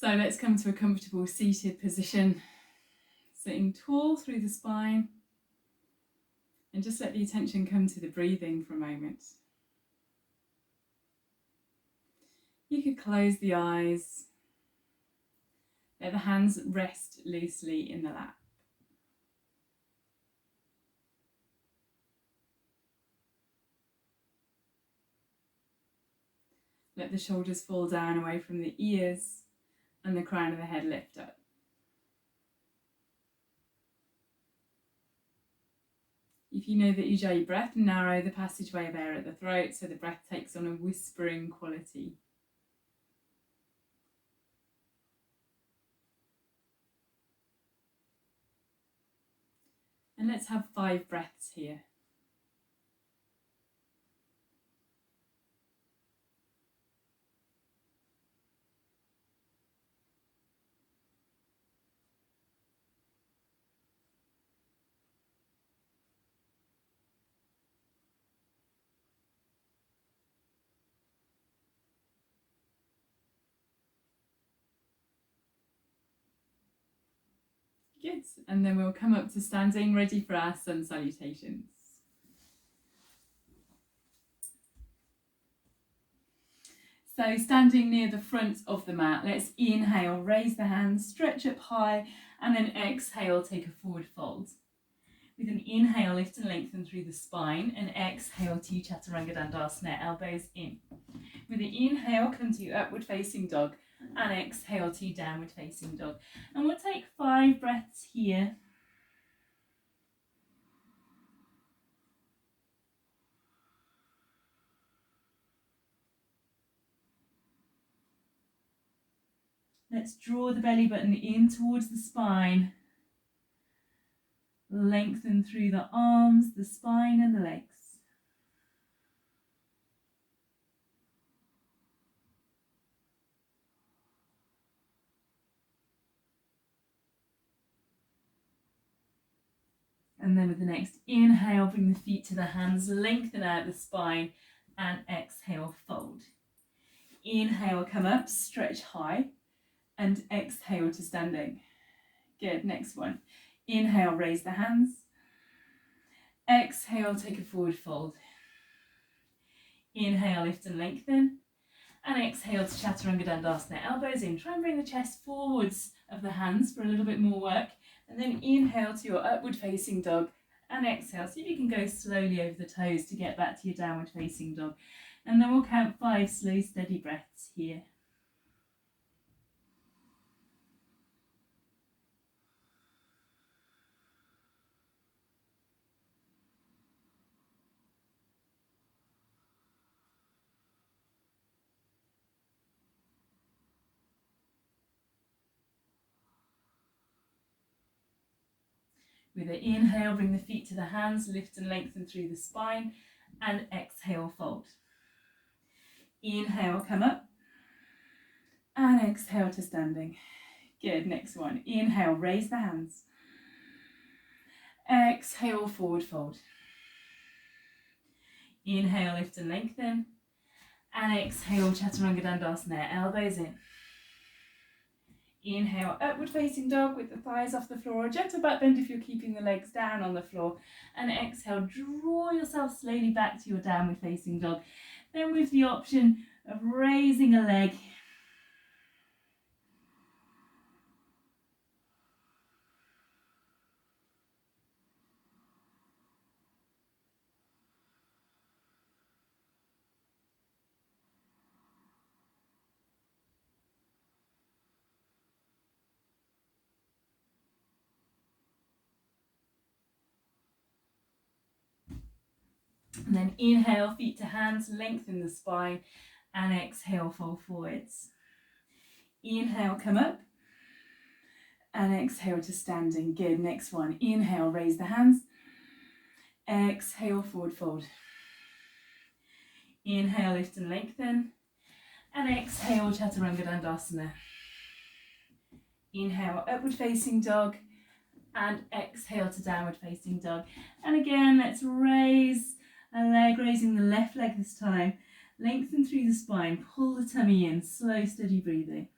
So let's come to a comfortable seated position, sitting tall through the spine, and just let the attention come to the breathing for a moment. You could close the eyes, let the hands rest loosely in the lap. Let the shoulders fall down away from the ears and the crown of the head lift up. If you know the Ujjayi breath, narrow the passageway of air at the throat so the breath takes on a whispering quality. And let's have 5 breaths here. Good, and then we'll come up to standing, ready for our sun salutations. So standing near the front of the mat, let's inhale, raise the hands, stretch up high, and then exhale, take a forward fold. With an inhale, lift and lengthen through the spine, and exhale to Chaturanga Dandasana, elbows in. With an inhale, come to upward facing dog, and exhale to downward facing dog. And we'll take 5 breaths here. Let's draw the belly button in towards the spine. Lengthen through the arms, the spine and the legs. And then with the next inhale, bring the feet to the hands, lengthen out the spine, and exhale, fold. Inhale, come up, stretch high, and exhale to standing. Good, next one. Inhale, raise the hands. Exhale, take a forward fold. Inhale, lift and lengthen. And exhale to Chaturanga Dandasana, elbows in. Try and bring the chest forwards of the hands for a little bit more work. And then inhale to your upward facing dog and exhale. See if you can go slowly over the toes to get back to your downward facing dog. And then we'll count 5 slow, steady breaths here. With an inhale, bring the feet to the hands, lift and lengthen through the spine, and exhale, fold. Inhale, come up, and exhale to standing. Good, next one. Inhale, raise the hands. Exhale, forward fold. Inhale, lift and lengthen, and exhale, Chaturanga Dandasana, elbows in. Inhale, upward facing dog with the thighs off the floor, a gentle back bend if you're keeping the legs down on the floor, and exhale, draw yourself slowly back to your downward facing dog. Then with the option of raising a leg, and then inhale, feet to hands, lengthen the spine, and exhale, fold forwards. Inhale, come up, and exhale to standing. Good, next one. Inhale, raise the hands. Exhale, forward fold. Inhale, lift and lengthen, and exhale, Chaturanga Dandasana. Inhale, upward facing dog, and exhale to downward facing dog. And again, let's raise a leg, raising the left leg this time. Lengthen through the spine, pull the tummy in, slow, steady breathing.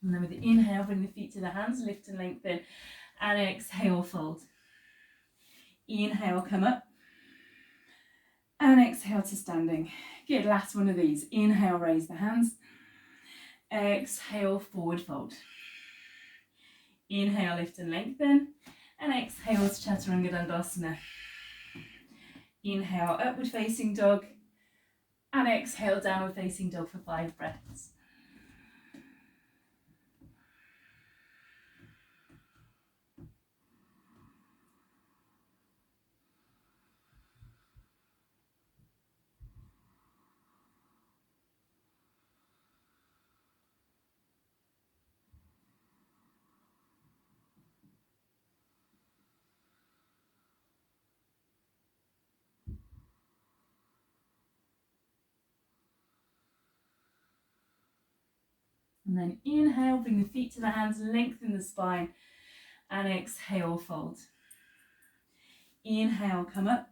And then with the inhale, bring the feet to the hands, lift and lengthen, and exhale, fold. Inhale, come up, and exhale to standing. Good, last one of these. Inhale, raise the hands. Exhale, forward fold. Inhale, lift and lengthen, and exhale to Chaturanga-Dandasana. Inhale, upward facing dog, and exhale, downward facing dog for 5 breaths. And then inhale, bring the feet to the hands, lengthen the spine, and exhale, fold. Inhale, come up,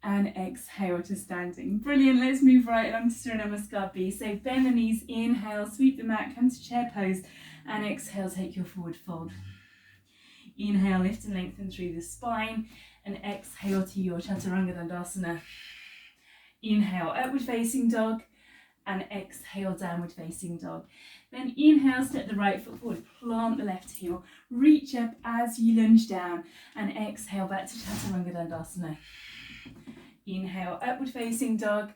and exhale to standing. Brilliant, let's move right along to Surya Namaskar B. So bend the knees, inhale, sweep the mat, come to chair pose, and exhale, take your forward fold. Inhale, lift and lengthen through the spine, and exhale to your Chaturanga-Dandasana. Inhale, upward facing dog, and exhale, downward facing dog. Then inhale, step the right foot forward, plant the left heel, reach up as you lunge down, and exhale back to Chaturanga-Dandasana. Inhale, upward facing dog,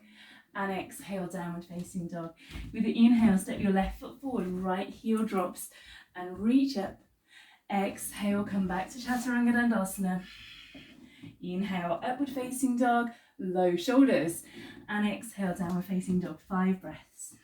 and exhale, downward facing dog. With the inhale, step your left foot forward, right heel drops, and reach up. Exhale, come back to Chaturanga-Dandasana. Inhale, upward facing dog, low shoulders, and exhale, downward facing dog, 5 breaths.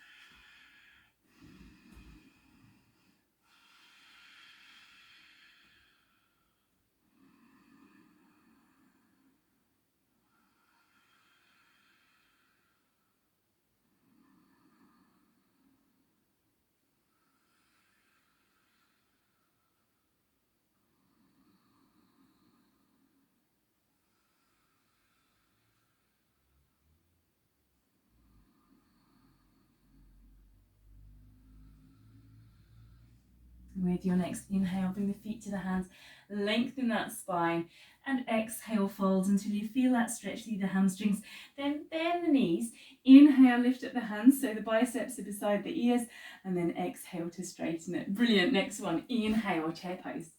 With your next inhale, bring the feet to the hands, lengthen that spine, and exhale, fold until you feel that stretch through the hamstrings. Then bend the knees, inhale, lift up the hands so the biceps are beside the ears, and then exhale to straighten it. Brilliant, next one, inhale, chair pose.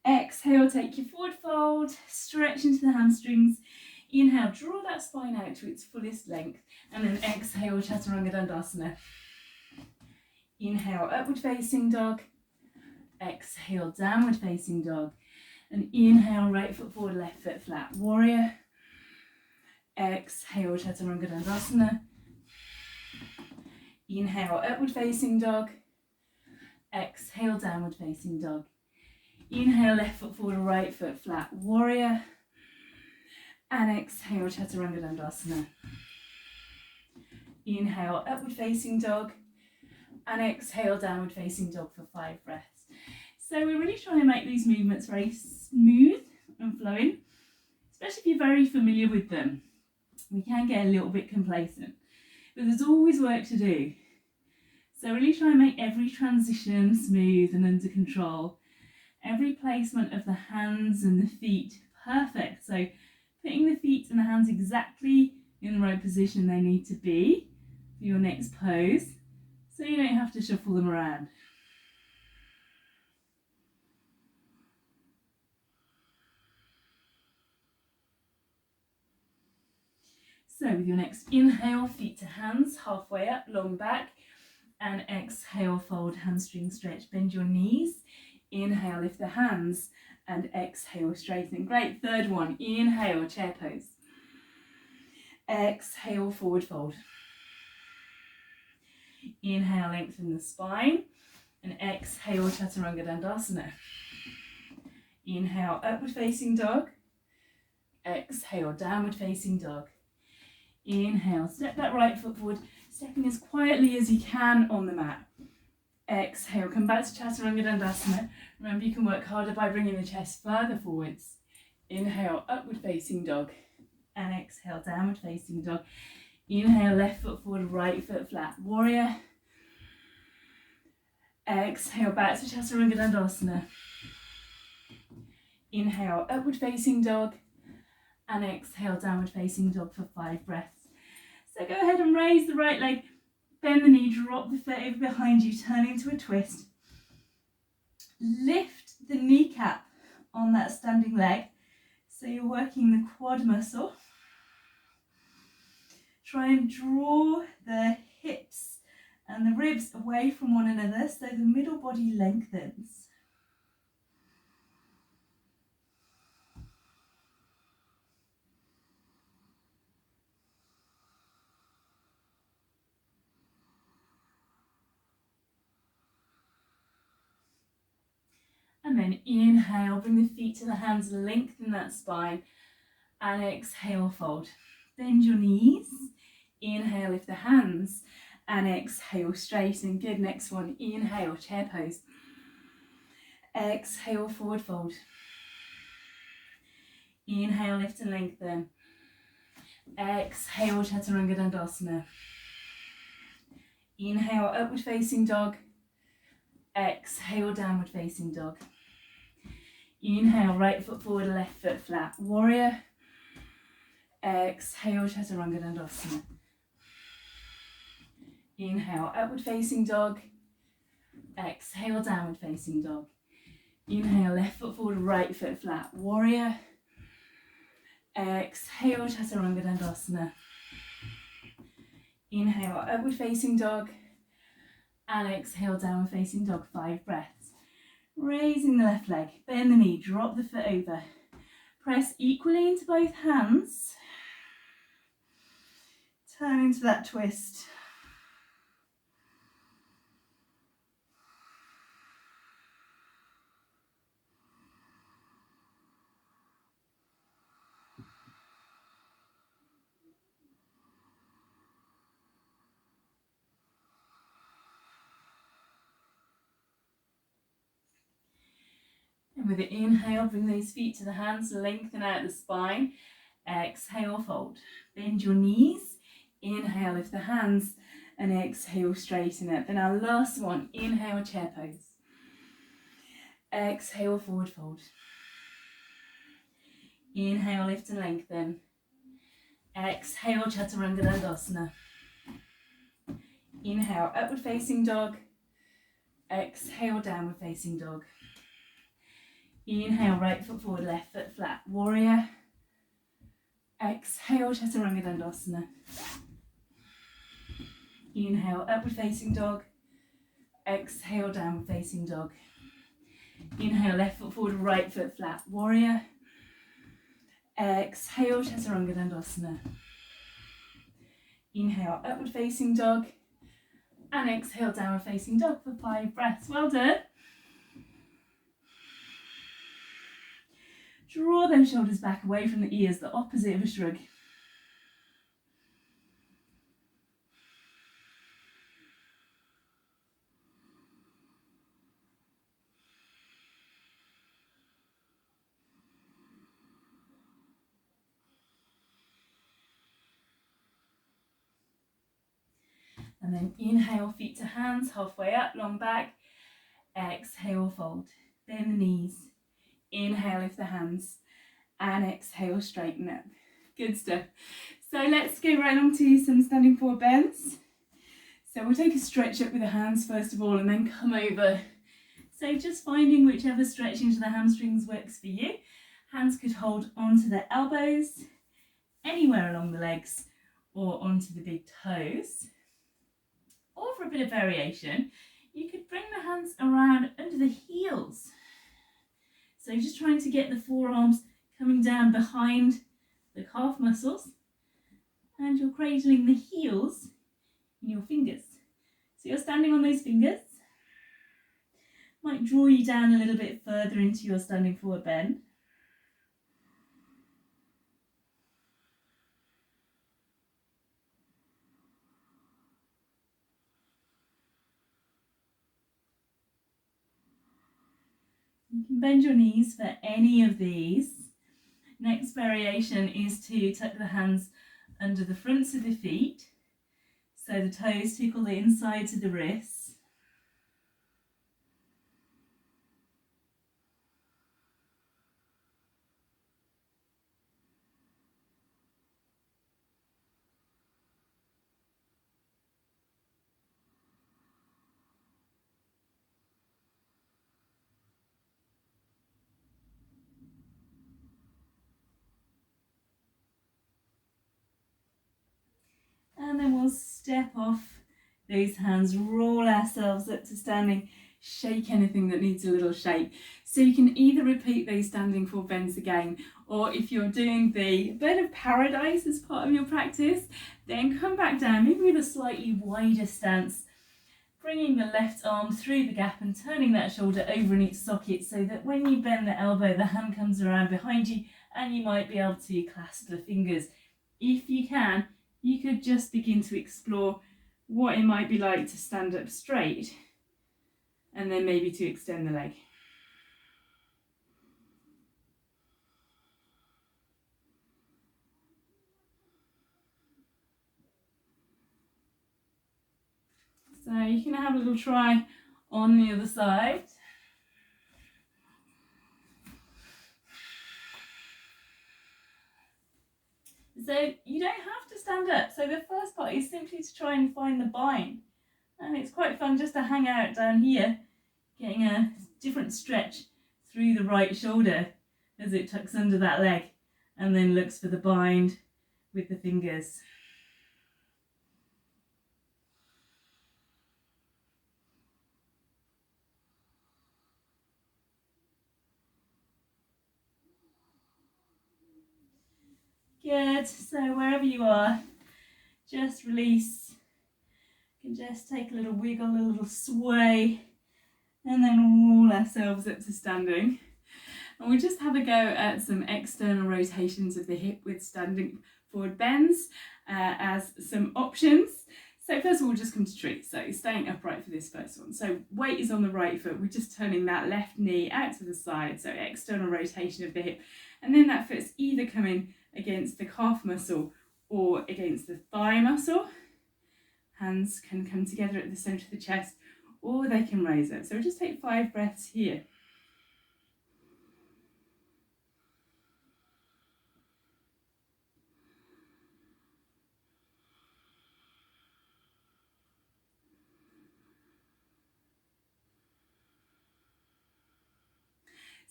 Exhale, take your forward fold, stretch into the hamstrings. Inhale, draw that spine out to its fullest length, and then exhale, Chaturanga-Dandasana. Inhale, upward facing dog. Exhale, downward facing dog. And inhale, right foot forward, left foot flat, warrior. Exhale, Chaturanga-Dandasana. Inhale, upward facing dog. Exhale, downward facing dog. Inhale, left foot forward, right foot flat, warrior. And exhale, Chaturanga-Dandasana. Inhale, upward facing dog. And exhale, downward facing dog for 5 breaths. So we're really trying to make these movements very smooth and flowing, especially if you're very familiar with them. We can get a little bit complacent, but there's always work to do. So really try and make every transition smooth and under control. Every placement of the hands and the feet perfect. So putting the feet and the hands exactly in the right position they need to be for your next pose, so you don't have to shuffle them around. So with your next inhale, feet to hands, halfway up, long back, and exhale, fold, hamstring stretch, bend your knees. Inhale, lift the hands, and exhale, straighten. Great, third one, inhale, chair pose. Exhale, forward fold. Inhale, lengthen the spine, and exhale, Chaturanga-Dandasana. Inhale, upward facing dog. Exhale, downward facing dog. Inhale, step that right foot forward, stepping as quietly as you can on the mat. Exhale, come back to Chaturanga-Dandasana. Remember, you can work harder by bringing the chest further forwards. Inhale, upward facing dog, and exhale, downward facing dog. Inhale, left foot forward, right foot flat, warrior. Exhale back to Chaturanga. Inhale, upward facing dog, and exhale, downward facing dog for 5 breaths. So go ahead and raise the right leg, bend the knee, drop the foot over behind you, turn into a twist. Lift the kneecap on that standing leg, so you're working the quad muscle. Try and draw the hips and the ribs away from one another so the middle body lengthens. And then inhale, bring the feet to the hands, lengthen that spine, and exhale, fold. Bend your knees, inhale, lift the hands, and exhale, straighten. Good, next one, inhale, chair pose. Exhale, forward fold. Inhale, lift and lengthen. Exhale, Chaturanga. Inhale, upward facing dog. Exhale, downward facing dog. Inhale, right foot forward, left foot flat. Warrior. Exhale, Chaturanga. Inhale, upward facing dog. Exhale, downward facing dog. Inhale, left foot forward, right foot flat. Warrior. Exhale, Chaturanga. Inhale, upward facing dog. And exhale, downward facing dog, 5 breaths. Raising the left leg, bend the knee, drop the foot over. Press equally into both hands. Turn into that twist. And with the inhale, bring those feet to the hands, lengthen out the spine. Exhale, fold. Bend your knees. Inhale, lift the hands, and exhale, straighten it. Then our last one, inhale, chair pose. Exhale, forward fold. Inhale, lift and lengthen. Exhale, Chaturanga. Inhale, upward facing dog. Exhale, downward facing dog. Inhale, right foot forward, left foot flat. Warrior. Exhale, Chaturanga. Inhale, upward facing dog. Exhale, downward facing dog. Inhale, left foot forward, right foot flat. Warrior. Exhale, Chaturanga. Inhale, upward facing dog. And exhale, downward facing dog for 5 breaths. Well done. Draw those shoulders back away from the ears, the opposite of a shrug. And then inhale, feet to hands, halfway up, long back. Exhale, fold. Bend the knees. Inhale, lift the hands. And exhale, straighten up. Good stuff. So let's go right on to some standing forward bends. So we'll take a stretch up with the hands first of all and then come over. So just finding whichever stretch into the hamstrings works for you. Hands could hold onto the elbows, anywhere along the legs, or onto the big toes. Or for a bit of variation, you could bring the hands around under the heels. So just trying to get the forearms coming down behind the calf muscles, and you're cradling the heels in your fingers. So you're standing on those fingers. Might draw you down a little bit further into your standing forward bend. You can bend your knees for any of these. Next variation is to tuck the hands under the fronts of the feet, so the toes tickle the insides of the wrists. And then we'll step off those hands, roll ourselves up to standing, shake anything that needs a little shake. So you can either repeat those standing forward bends again, or if you're doing the bird of paradise as part of your practice, then come back down, maybe with a slightly wider stance, bringing the left arm through the gap and turning that shoulder over in each socket so that when you bend the elbow, the hand comes around behind you and you might be able to clasp the fingers. If you can, you could just begin to explore what it might be like to stand up straight and then maybe to extend the leg. So you can have a little try on the other side. So you don't have to stand up. So the first part is simply to try and find the bind. And it's quite fun just to hang out down here, getting a different stretch through the right shoulder as it tucks under that leg and then looks for the bind with the fingers. Good, so wherever you are, just release. You can just take a little wiggle, a little sway, and then roll ourselves up to standing. And we'll just have a go at some external rotations of the hip with standing forward bends as some options. So first of all, we'll just come to tree. So staying upright for this first one. So weight is on the right foot. We're just turning that left knee out to the side. So external rotation of the hip. And then that foot's either coming against the calf muscle or against the thigh muscle. Hands can come together at the centre of the chest or they can raise up. So we'll just take 5 breaths here.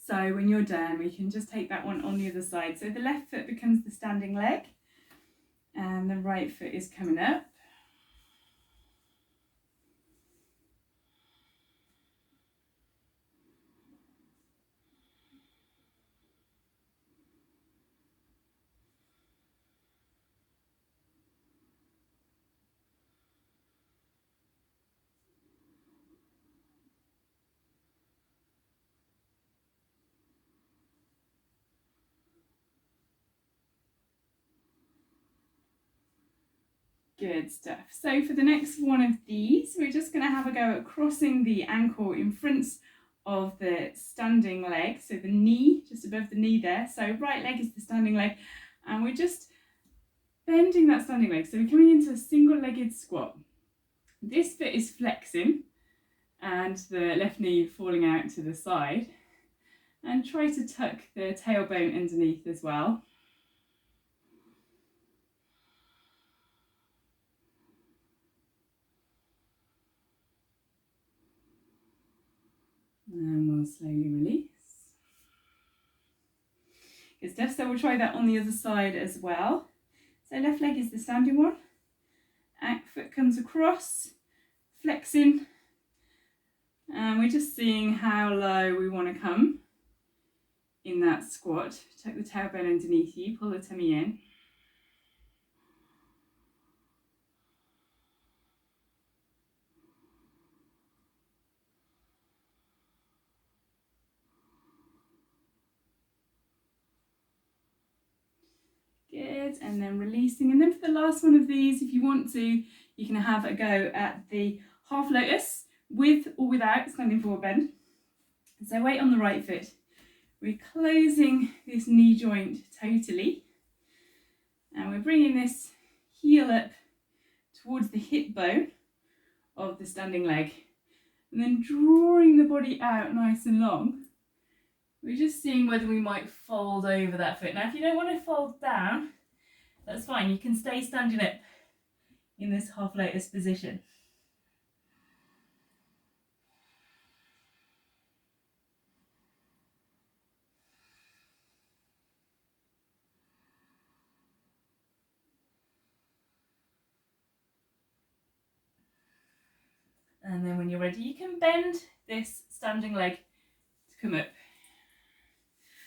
So when you're done, we can just take that one on the other side. So the left foot becomes the standing leg and the right foot is coming up. Good stuff. So for the next one of these, we're just going to have a go at crossing the ankle in front of the standing leg. So the knee, just above the knee there. So right leg is the standing leg. And we're just bending that standing leg. So we're coming into a single-legged squat. This foot is flexing and the left knee falling out to the side. And try to tuck the tailbone underneath as well. And we'll slowly release. Good stuff. So we'll try that on the other side as well. So left leg is the standing one. Foot comes across, flexing. And we're just seeing how low we want to come in that squat. Tuck the tailbone underneath you, pull the tummy in. Good, and then releasing. And then for the last one of these, if you want to, you can have a go at the half lotus with or without standing forward bend. So weight on the right foot. We're closing this knee joint totally. And we're bringing this heel up towards the hip bone of the standing leg. And then drawing the body out nice and long. We're just seeing whether we might fold over that foot. Now, if you don't want to fold down, that's fine. You can stay standing up in this half lotus position. And then when you're ready, you can bend this standing leg to come up.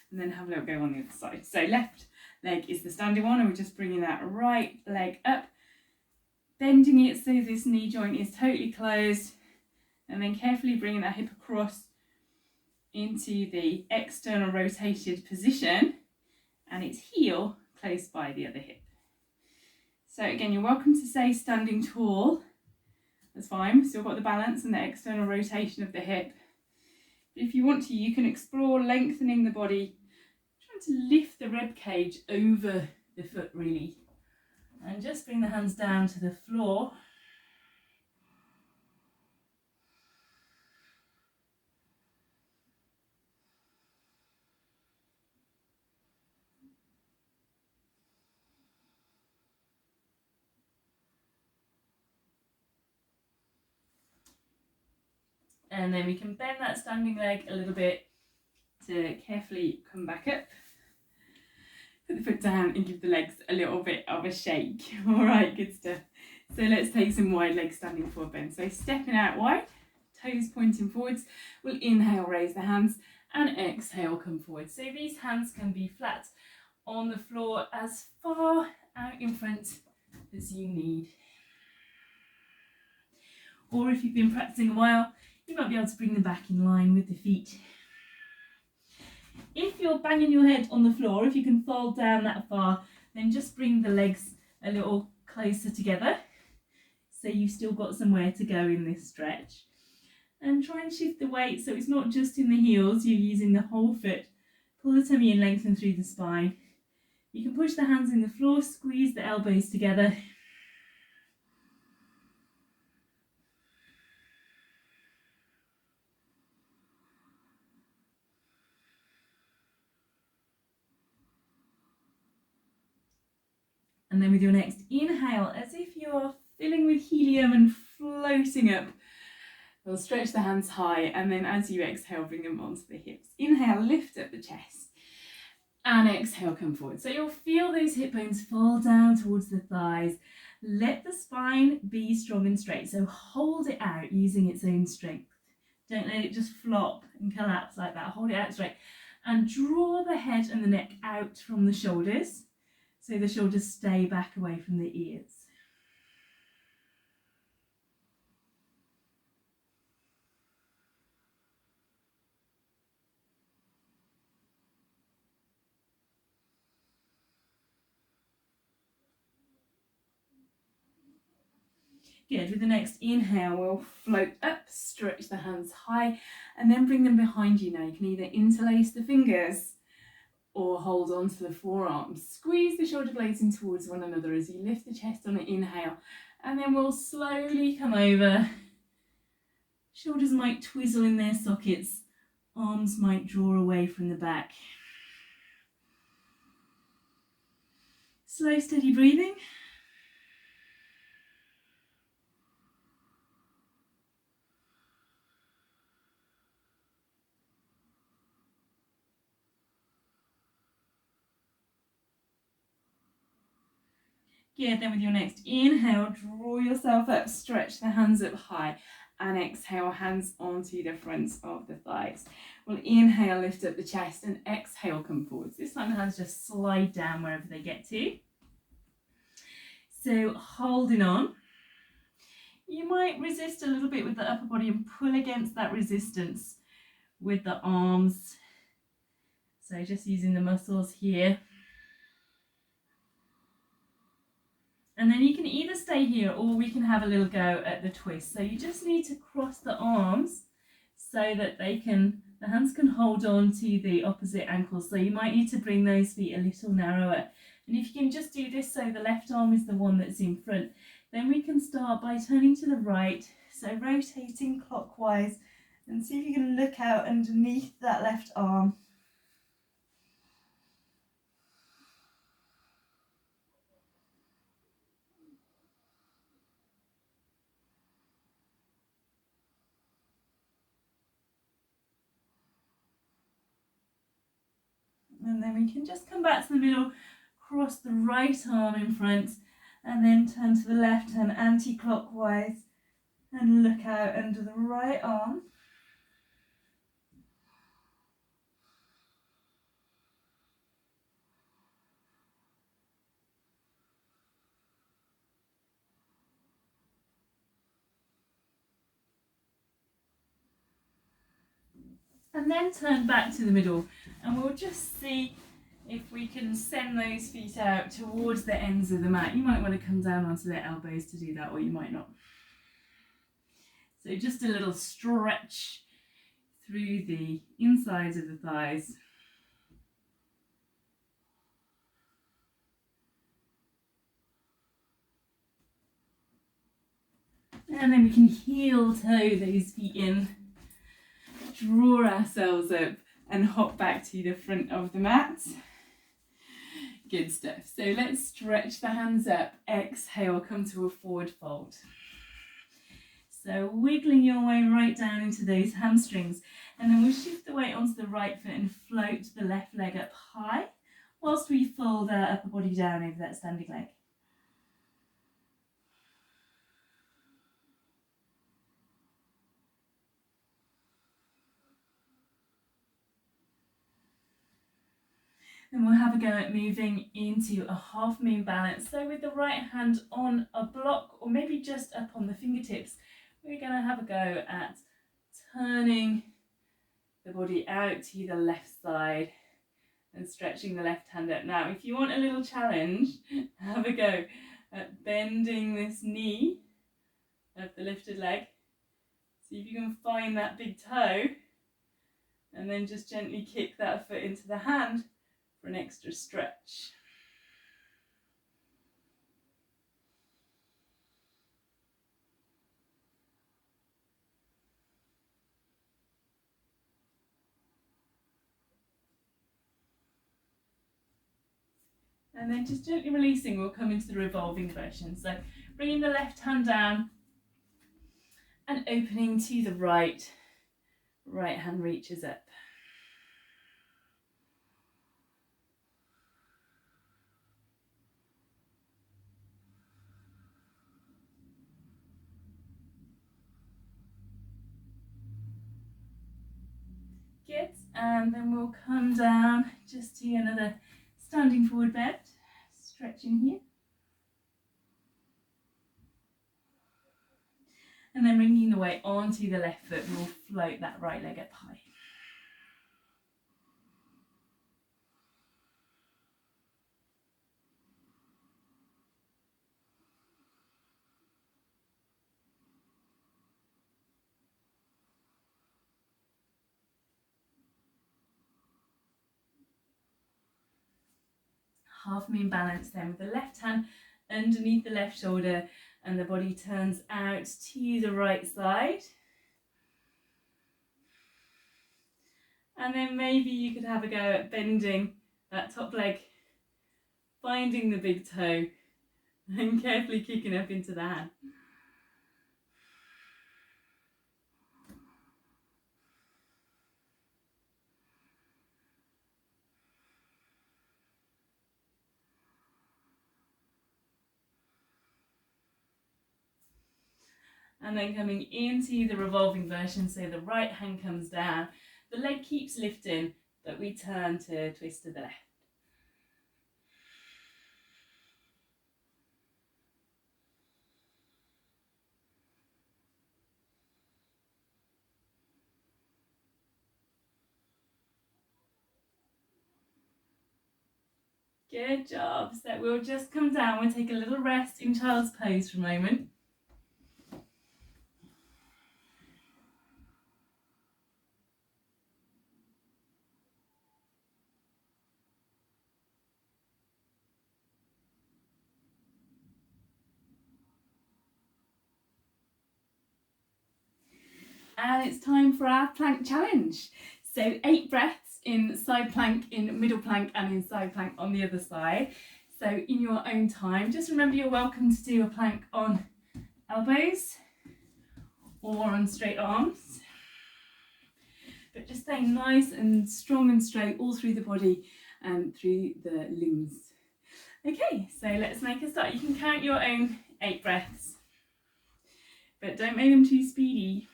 And then have a little go on the other side. So left leg is the standing one, and we're just bringing that right leg up, bending it so this knee joint is totally closed, and then carefully bringing that hip across into the external rotated position and its heel close by the other hip. So again, you're welcome to say standing tall. That's fine, we've still got the balance and the external rotation of the hip. But if you want to, you can explore lengthening the body, trying to lift the rib cage over the foot really. And just bring the hands down to the floor. And then we can bend that standing leg a little bit to carefully come back up. Put the foot down and give the legs a little bit of a shake. All right, good stuff. So let's take some wide leg standing forward bend. So stepping out wide, toes pointing forwards. We'll inhale, raise the hands, and exhale, come forward. So these hands can be flat on the floor, as far out in front as you need. Or if you've been practicing a while, you might be able to bring them back in line with the feet. If you're banging your head on the floor, if you can fold down that far, then just bring the legs a little closer together, so you've still got somewhere to go in this stretch. And try and shift the weight so it's not just in the heels, you're using the whole foot. Pull the tummy in, lengthen through the spine. You can push the hands in the floor, squeeze the elbows together. And then with your next inhale, as if you're filling with helium and floating up, we'll stretch the hands high, and then as you exhale, bring them onto the hips. Inhale, lift up the chest, and exhale, come forward. So you'll feel those hip bones fall down towards the thighs. Let the spine be strong and straight, so hold it out using its own strength. Don't let it just flop and collapse like that. Hold it out straight, and draw the head and the neck out from the shoulders, so the shoulders stay back away from the ears. Good. With the next inhale, we'll float up, stretch the hands high, and then bring them behind you now. You can either interlace the fingers or hold on to the forearms. Squeeze the shoulder blades in towards one another as you lift the chest on an inhale, and then we'll slowly come over. Shoulders might twizzle in their sockets, arms might draw away from the back. Slow, steady breathing. Good, then with your next inhale, draw yourself up, stretch the hands up high, and exhale, hands onto the fronts of the thighs. We'll inhale, lift up the chest, and exhale, come forwards. This time the hands just slide down wherever they get to. So holding on. You might resist a little bit with the upper body and pull against that resistance with the arms. So just using the muscles here. And then you can either stay here or we can have a little go at the twist. So you just need to cross the arms so that the hands can hold on to the opposite ankles. So you might need to bring those feet a little narrower. And if you can just do this so the left arm is the one that's in front, then we can start by turning to the right. So rotating clockwise, and see if you can look out underneath that left arm. And then we can just come back to the middle, cross the right arm in front, and then turn to the left hand anti-clockwise. And look out under the right arm. And then turn back to the middle, and we'll just see if we can send those feet out towards the ends of the mat. You might want to come down onto the elbows to do that, or you might not. So just a little stretch through the insides of the thighs. And then we can heel toe those feet in, draw ourselves up and hop back to the front of the mat. Good stuff. So let's stretch the hands up. Exhale, come to a forward fold. So wiggling your way right down into those hamstrings, and then we'll shift the weight onto the right foot and float the left leg up high whilst we fold our upper body down over that standing leg. Then we'll have a go at moving into a half moon balance. So with the right hand on a block, or maybe just up on the fingertips, we're going to have a go at turning the body out to the left side and stretching the left hand up. Now, if you want a little challenge, have a go at bending this knee of the lifted leg. See if you can find that big toe, and then just gently kick that foot into the hand for an extra stretch. And then just gently releasing, we'll come into the revolving version. So bringing the left hand down and opening to the right. Right hand reaches up. Good, and then we'll come down just to another standing forward bend, stretching here. And then bringing the weight onto the left foot, we'll float that right leg up high. Half moon balance then, with the left hand underneath the left shoulder and the body turns out to the right side. And then maybe you could have a go at bending that top leg, finding the big toe and carefully kicking up into the hand. And then coming into the revolving version, so the right hand comes down, the leg keeps lifting, but we turn to twist to the left. Good job. So we'll just come down, we'll take a little rest in child's pose for a moment. And it's time for our plank challenge. So 8 breaths in side plank, in middle plank, and in side plank on the other side. So in your own time, just remember you're welcome to do a plank on elbows or on straight arms. But just stay nice and strong and straight all through the body and through the limbs. Okay, so let's make a start. You can count your own 8 breaths. but don't make them too speedy.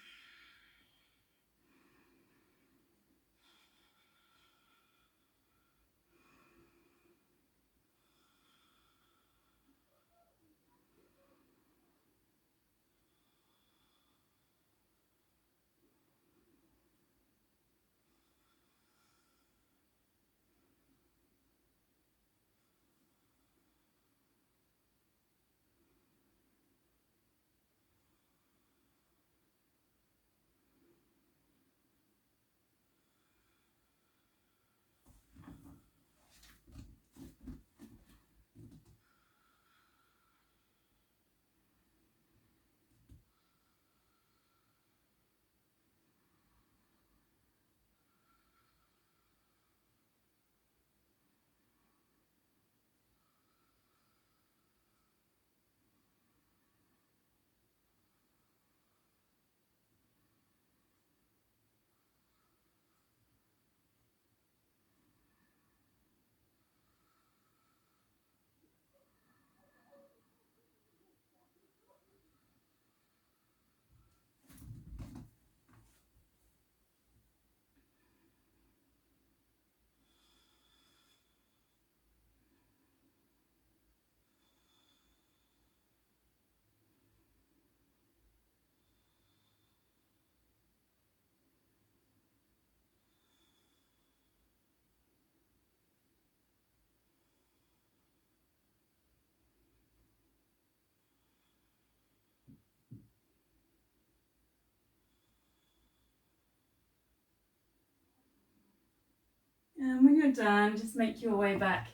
And when you're done, just make your way back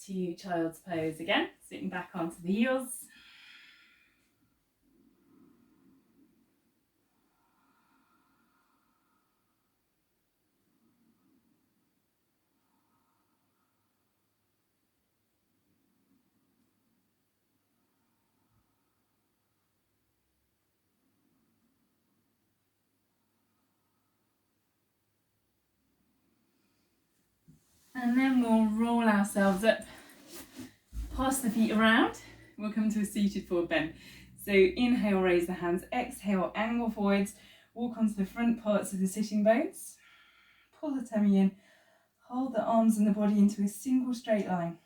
to child's pose again, sitting back onto the heels. And then we'll roll ourselves up, pass the feet around. We'll come to a seated forward bend. So inhale, raise the hands. Exhale, angle forwards. Walk onto the front parts of the sitting bones. Pull the tummy in. Hold the arms and the body into a single straight line.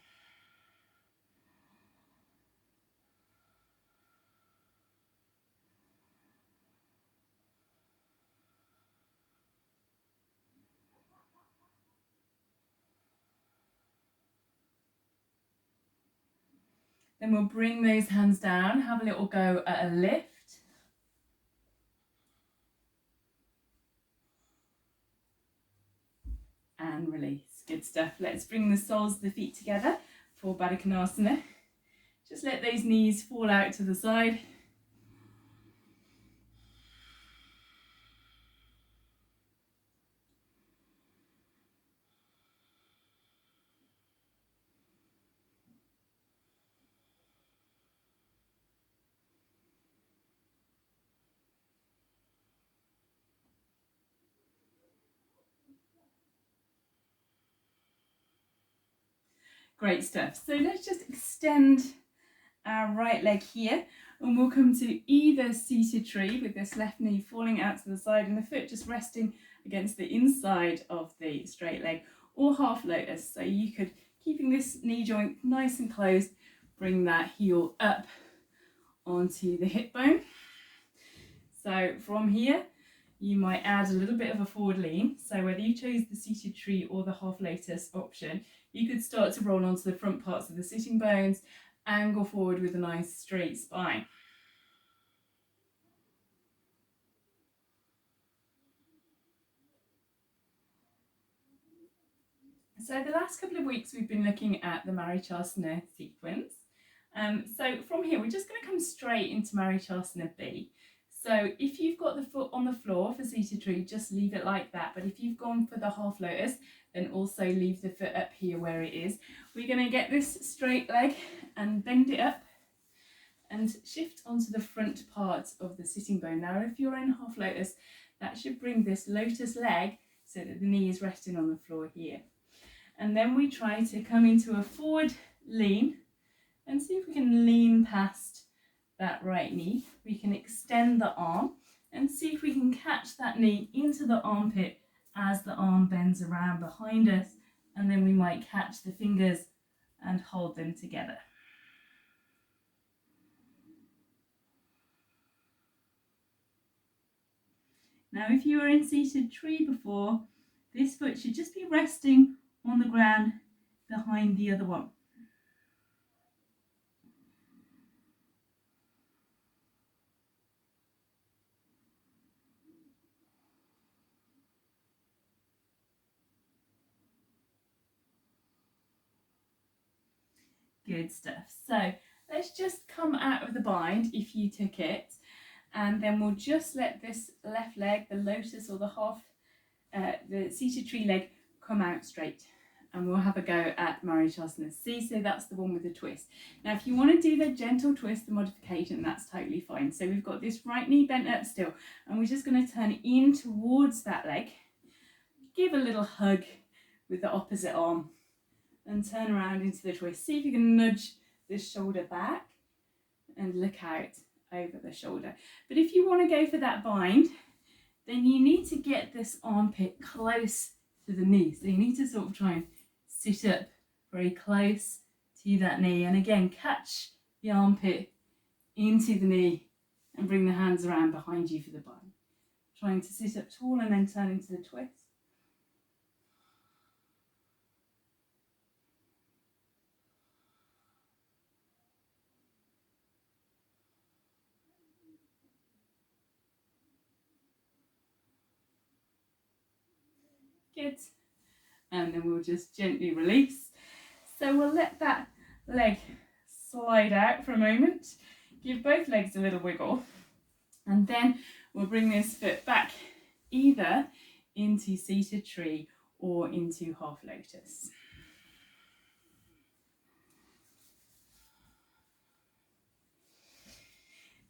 Then we'll bring those hands down, have a little go at a lift. And release. Good stuff. Let's bring the soles of the feet together for Baddha Konasana. Just let those knees fall out to the side. Great stuff. So let's just extend our right leg here, and we'll come to either seated tree with this left knee falling out to the side and the foot just resting against the inside of the straight leg, or half lotus. So you could, keeping this knee joint nice and closed, bring that heel up onto the hip bone. So from here, you might add a little bit of a forward lean. So whether you chose the seated tree or the half lotus option, you could start to roll onto the front parts of the sitting bones, angle forward with a nice straight spine. So the last couple of weeks we've been looking at the Marichasana sequence. So from here we're just going to come straight into Marichasana B. So if you've got the foot on the floor for seated tree, just leave it like that. But if you've gone for the half lotus, then also leave the foot up here where it is. We're going to get this straight leg and bend it up and shift onto the front part of the sitting bone. Now, if you're in half lotus, that should bring this lotus leg so that the knee is resting on the floor here. And then we try to come into a forward lean and see if we can lean past that right knee, we can extend the arm and see if we can catch that knee into the armpit as the arm bends around behind us, and then we might catch the fingers and hold them together. Now, if you were in seated tree before, this foot should just be resting on the ground behind the other one. Good stuff. So let's just come out of the bind if you took it, and then we'll just let this left leg, the lotus or the seated tree leg, come out straight, and we'll have a go at Marichyasana. See, so that's the one with the twist. Now, if you want to do the gentle twist, the modification, that's totally fine. So we've got this right knee bent up still, and we're just going to turn in towards that leg, give a little hug with the opposite arm, and turn around into the twist. See if you can nudge this shoulder back and look out over the shoulder. But if you want to go for that bind, then you need to get this armpit close to the knee. So you need to sort of try and sit up very close to that knee. And again, catch the armpit into the knee and bring the hands around behind you for the bind. Trying to sit up tall and then turn into the twist. Good. And then we'll just gently release. So we'll let that leg slide out for a moment. Give both legs a little wiggle. And then we'll bring this foot back either into seated tree or into half lotus.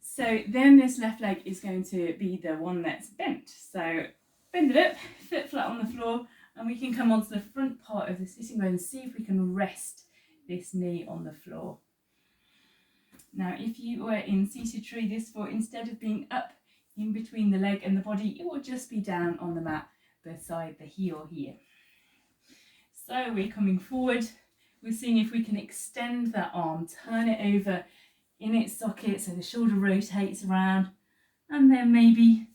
So then this left leg is going to be the one that's bent. So bend it up, foot flat on the floor, and we can come onto the front part of the sitting bone and see if we can rest this knee on the floor. Now, if you were in seated tree, this foot, instead of being up in between the leg and the body, it will just be down on the mat beside the heel here. So we're coming forward. We're seeing if we can extend that arm, turn it over in its socket so the shoulder rotates around, and then maybe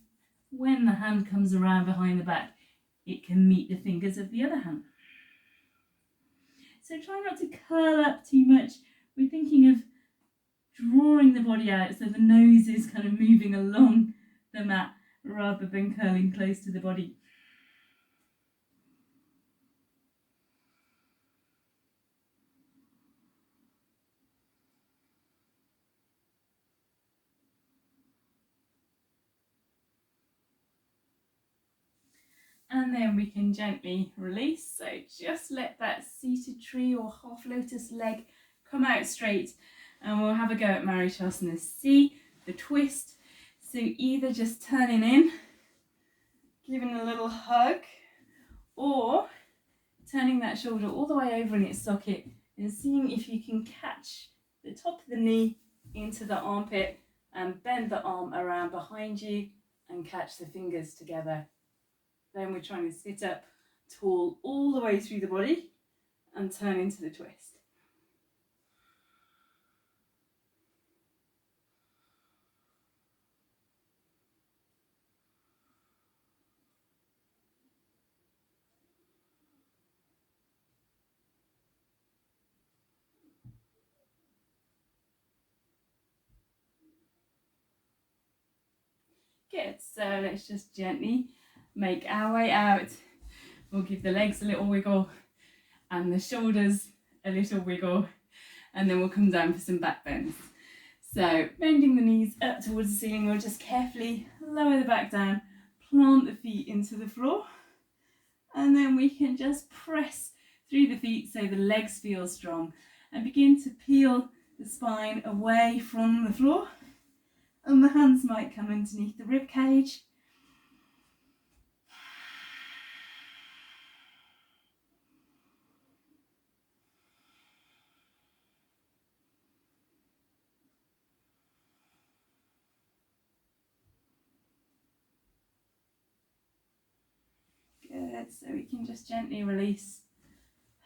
when the hand comes around behind the back, it can meet the fingers of the other hand. So try not to curl up too much. We're thinking of drawing the body out so the nose is kind of moving along the mat rather than curling close to the body. And then we can gently release. So just let that seated tree or half lotus leg come out straight, and we'll have a go at Marichyasana. See the twist. So either just turning in, giving a little hug, or turning that shoulder all the way over in its socket and seeing if you can catch the top of the knee into the armpit and bend the arm around behind you and catch the fingers together. Then we're trying to sit up tall all the way through the body and turn into the twist. Good, so let's just gently make our way out. We'll give the legs a little wiggle and the shoulders a little wiggle, and then we'll come down for some back bends. So bending the knees up towards the ceiling, we'll just carefully lower the back down, plant the feet into the floor, and then we can just press through the feet so the legs feel strong and begin to peel the spine away from the floor, and the hands might come underneath the rib cage. Good, so we can just gently release,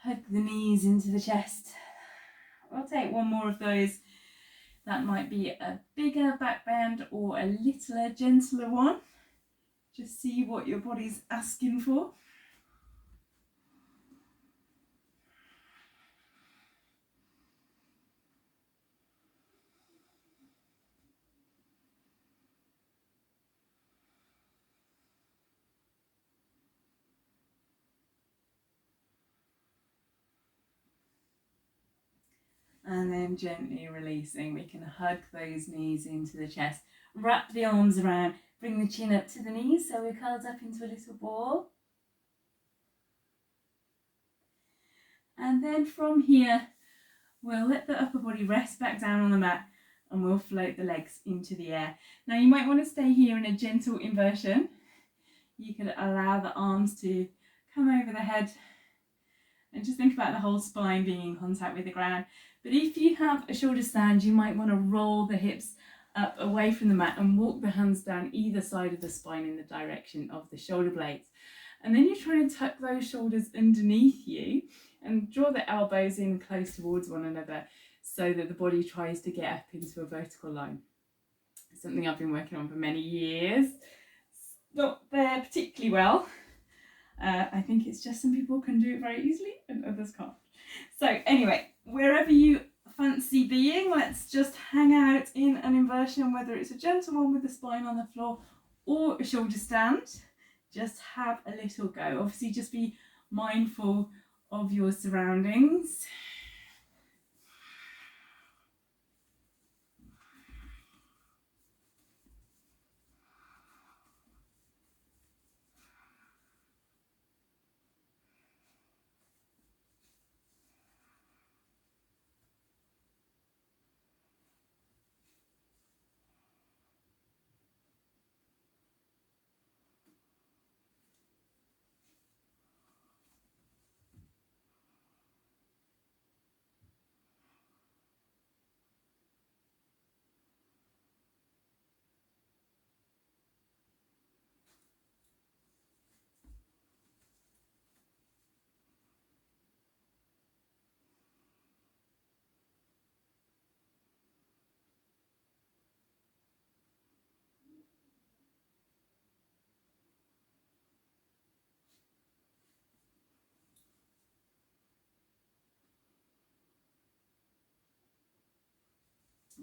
hug the knees into the chest. I'll take one more of those. That might be a bigger back bend or a littler, gentler one. Just see what your body's asking for. And then gently releasing. We can hug those knees into the chest. Wrap the arms around. Bring the chin up to the knees so we're curled up into a little ball. And then from here, we'll let the upper body rest back down on the mat and we'll float the legs into the air. Now you might want to stay here in a gentle inversion. You can allow the arms to come over the head and just think about the whole spine being in contact with the ground. But if you have a shoulder stand, you might want to roll the hips up away from the mat and walk the hands down either side of the spine in the direction of the shoulder blades. And then you're trying to tuck those shoulders underneath you and draw the elbows in close towards one another so that the body tries to get up into a vertical line. It's something I've been working on for many years. It's not there particularly well. I think it's just some people can do it very easily and others can't. So anyway, wherever you fancy being, let's just hang out in an inversion, whether it's a gentle one with the spine on the floor or a shoulder stand. Just have a little go. Obviously just be mindful of your surroundings.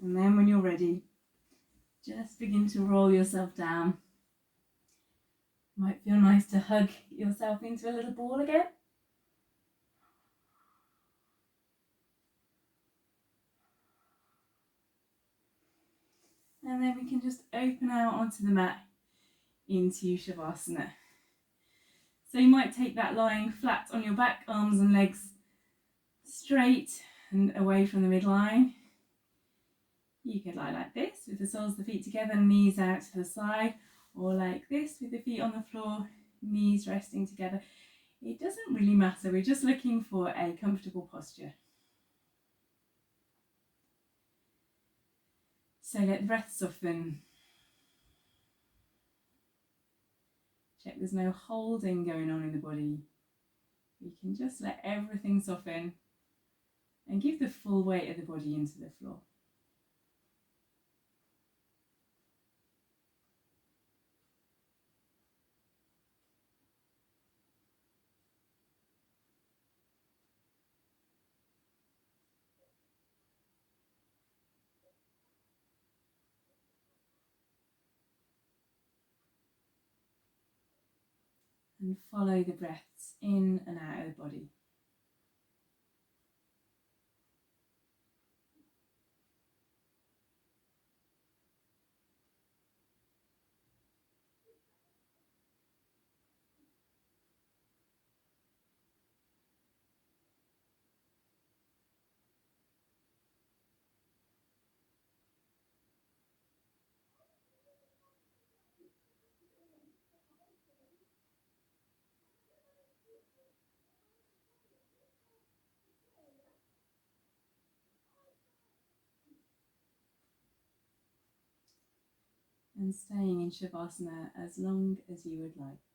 And then when you're ready, just begin to roll yourself down. Might feel nice to hug yourself into a little ball again. And then we can just open out onto the mat into Shavasana. So you might take that lying flat on your back, arms and legs straight and away from the midline. You could lie like this with the soles of the feet together, knees out to the side, or like this with the feet on the floor, knees resting together. It doesn't really matter, we're just looking for a comfortable posture. So let the breath soften. Check there's no holding going on in the body. You can just let everything soften and give the full weight of the body into the floor. And follow the breaths in and out of the body. And staying in Shavasana as long as you would like.